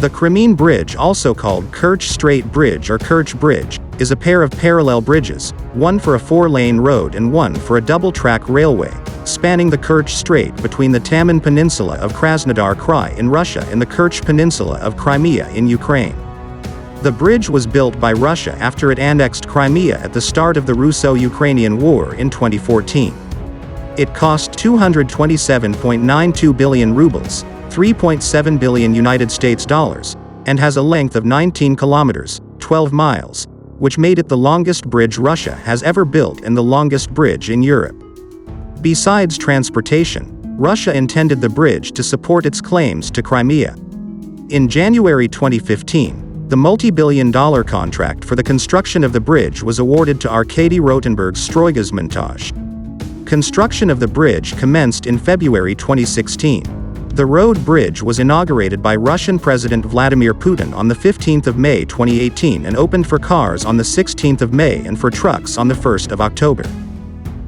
The Crimean Bridge, also called Kerch Strait Bridge or Kerch Bridge, is a pair of parallel bridges, one for a 4-lane road and one for a double-track railway, spanning the Kerch Strait between the Taman Peninsula of Krasnodar Krai in Russia and the Kerch Peninsula of Crimea in Ukraine. The bridge was built by Russia after it annexed Crimea at the start of the Russo-Ukrainian War in 2014. It cost 227.92 billion rubles, 3.7 billion United States dollars, and has a length of 19 kilometers, 12 miles, which made it the longest bridge Russia has ever built and the longest bridge in Europe. Besides transportation, Russia intended the bridge to support its claims to Crimea. In January 2015, the multi-billion-dollar contract for the construction of the bridge was awarded to Arkady Rotenberg's Stroygazmontaj. Construction of the bridge commenced in February 2016. The road bridge was inaugurated by Russian President Vladimir Putin on the 15th of May 2018 and opened for cars on the 16th of May and for trucks on the 1st of October.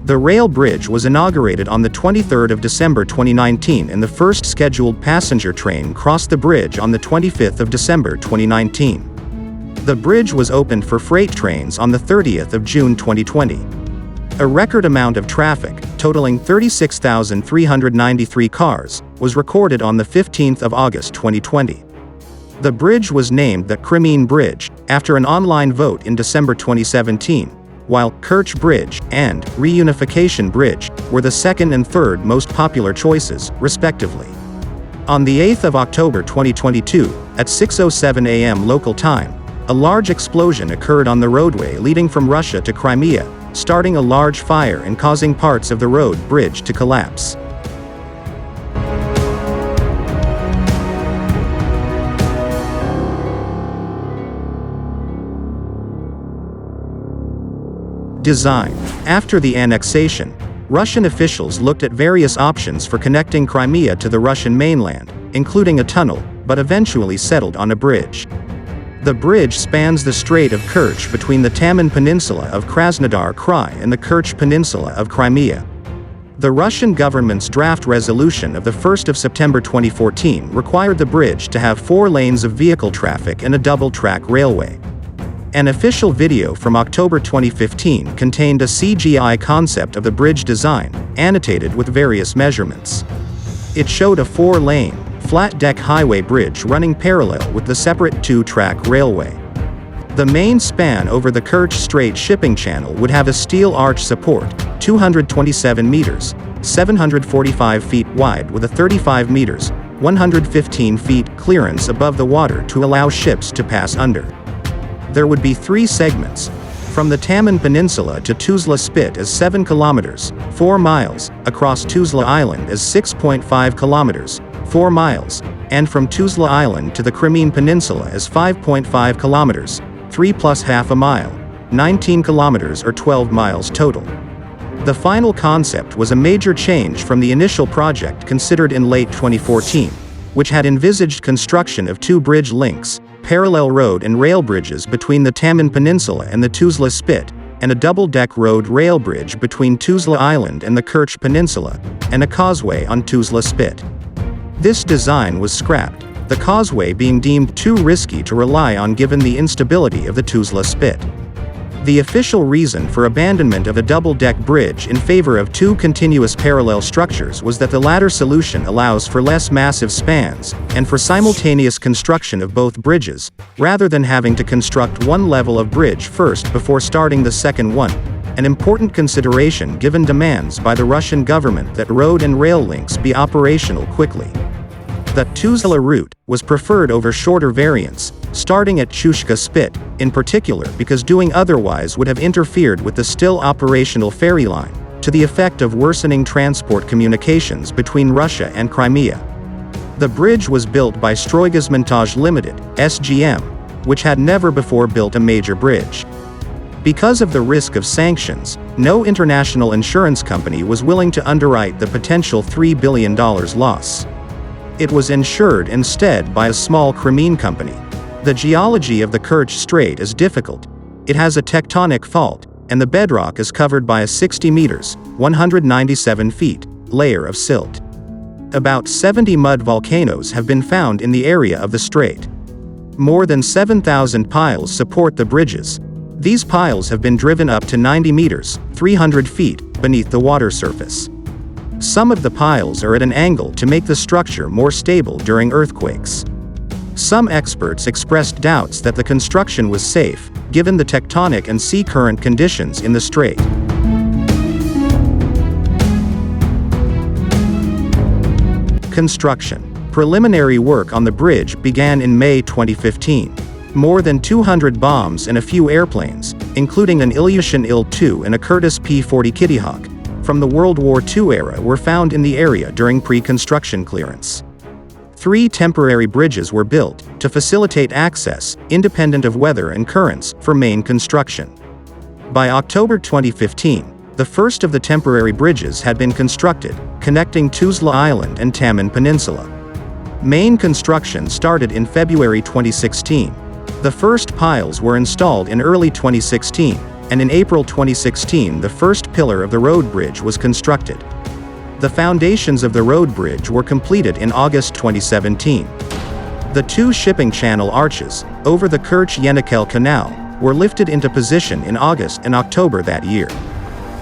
The rail bridge was inaugurated on the 23rd of December 2019 and the first scheduled passenger train crossed the bridge on the 25th of December 2019. The bridge was opened for freight trains on the 30th of June 2020. A record amount of traffic, totaling 36,393 cars, was recorded on the 15th of August 2020. The bridge was named the Crimean Bridge, after an online vote in December 2017, while Kerch Bridge and Reunification Bridge were the second and third most popular choices, respectively. On the 8th of October 2022, at 6:07 a.m. local time, a large explosion occurred on the roadway leading from Russia to Crimea, starting a large fire and causing parts of the road bridge to collapse. Design. After the annexation, Russian officials looked at various options for connecting Crimea to the Russian mainland, including a tunnel, but eventually settled on a bridge. The bridge spans the Strait of Kerch between the Taman Peninsula of Krasnodar Krai and the Kerch Peninsula of Crimea. The Russian government's draft resolution of the 1st of September 2014 required the bridge to have 4 lanes of vehicle traffic and a double-track railway. An official video from October 2015 contained a CGI concept of the bridge design, annotated with various measurements. It showed a 4-lane, flat-deck highway bridge running parallel with the separate 2-track railway. The main span over the Kerch Strait shipping channel would have a steel arch support, 227 meters, 745 feet wide with a 35 meters, 115 feet clearance above the water to allow ships to pass under. There would be 3 segments. From the Taman Peninsula to Tuzla Spit is 7 kilometers, 4 miles, across Tuzla Island is 6.5 kilometers, 4 miles, and from Tuzla Island to the Crimean Peninsula is 5.5 kilometers, 3 plus half a mile, 19 kilometers or 12 miles total. The final concept was a major change from the initial project considered in late 2014, which had envisaged construction of 2 bridge links, parallel road and rail bridges between the Taman Peninsula and the Tuzla Spit, and a double-deck road rail bridge between Tuzla Island and the Kerch Peninsula, and a causeway on Tuzla Spit. This design was scrapped, the causeway being deemed too risky to rely on given the instability of the Tuzla Spit. The official reason for abandonment of a double-deck bridge in favor of 2 continuous parallel structures was that the latter solution allows for less massive spans, and for simultaneous construction of both bridges, rather than having to construct one level of bridge first before starting the second one, an important consideration given demands by the Russian government that road and rail links be operational quickly. The Tuzla route was preferred over shorter variants, starting at Chushka Spit, in particular because doing otherwise would have interfered with the still operational ferry line, to the effect of worsening transport communications between Russia and Crimea. The bridge was built by Stroygazmontaj Limited, SGM, which had never before built a major bridge. Because of the risk of sanctions, no international insurance company was willing to underwrite the potential $3 billion loss. It was insured instead by a small Crimean company. The geology of the Kerch Strait is difficult. It has a tectonic fault, and the bedrock is covered by a 60 meters, 197 feet, layer of silt. About 70 mud volcanoes have been found in the area of the strait. More than 7,000 piles support the bridges. These piles have been driven up to 90 meters, 300 feet, beneath the water surface. Some of the piles are at an angle to make the structure more stable during earthquakes. Some experts expressed doubts that the construction was safe, given the tectonic and sea current conditions in the strait. Construction. Preliminary work on the bridge began in May 2015. More than 200 bombs and a few airplanes, including an Ilyushin Il-2 and a Curtiss P-40 Kitty Hawk, from the World War II era were found in the area during pre-construction clearance. 3 temporary bridges were built to facilitate access, independent of weather and currents, for main construction. By October 2015, the first of the temporary bridges had been constructed, connecting Tuzla Island and Taman Peninsula. Main construction started in February 2016. The first piles were installed in early 2016, and in April 2016 the first pillar of the road bridge was constructed. The foundations of the road bridge were completed in August 2017. The 2 shipping channel arches, over the Kerch-Yenikele Canal, were lifted into position in August and October that year.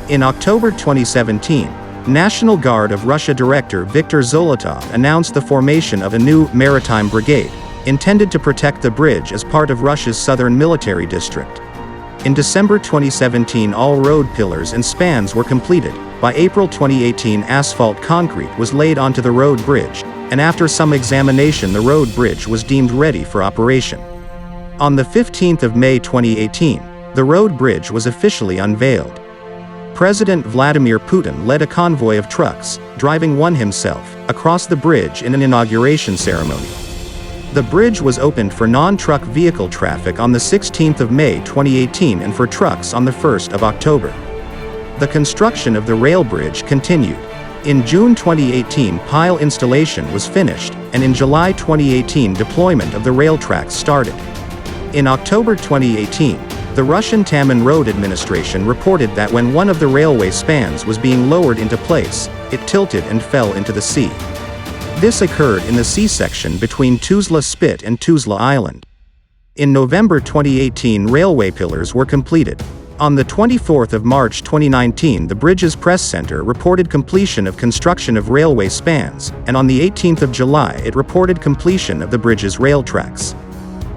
In October 2017, National Guard of Russia Director Viktor Zolotov announced the formation of a new maritime brigade, intended to protect the bridge as part of Russia's southern military district. In December 2017 all road pillars and spans were completed. By April 2018 asphalt concrete was laid onto the road bridge, and after some examination the road bridge was deemed ready for operation. On the 15th of May 2018, the road bridge was officially unveiled. President Vladimir Putin led a convoy of trucks, driving one himself, across the bridge in an inauguration ceremony. The bridge was opened for non-truck vehicle traffic on the 16th of May 2018 and for trucks on the 1st of October. The construction of the rail bridge continued. In June 2018 pile installation was finished, and in July 2018 deployment of the rail tracks started. In October 2018, the Russian Taman Road Administration reported that when one of the railway spans was being lowered into place, it tilted and fell into the sea. This occurred in the sea section between Tuzla Spit and Tuzla Island. In November 2018 railway pillars were completed. On the 24th of March 2019 the bridge's press center reported completion of construction of railway spans, and on the 18th of July it reported completion of the bridge's rail tracks.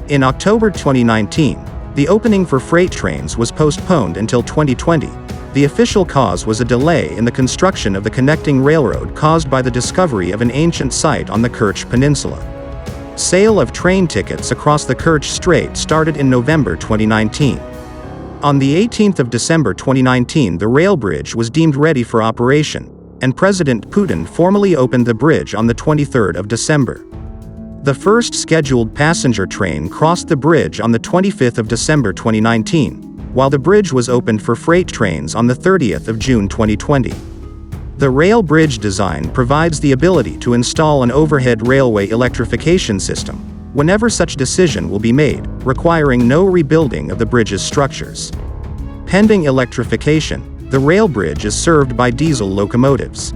In October 2019, the opening for freight trains was postponed until 2020. The official cause was a delay in the construction of the connecting railroad caused by the discovery of an ancient site on the Kerch Peninsula. Sale of train tickets across the Kerch Strait started in November 2019. On the 18th of December 2019 the rail bridge was deemed ready for operation, and President Putin formally opened the bridge on the 23rd of December. The first scheduled passenger train crossed the bridge on the 25th of December 2019, while the bridge was opened for freight trains on the 30th of June 2020. The rail bridge design provides the ability to install an overhead railway electrification system, whenever such decision will be made, requiring no rebuilding of the bridge's structures. Pending electrification, the rail bridge is served by diesel locomotives.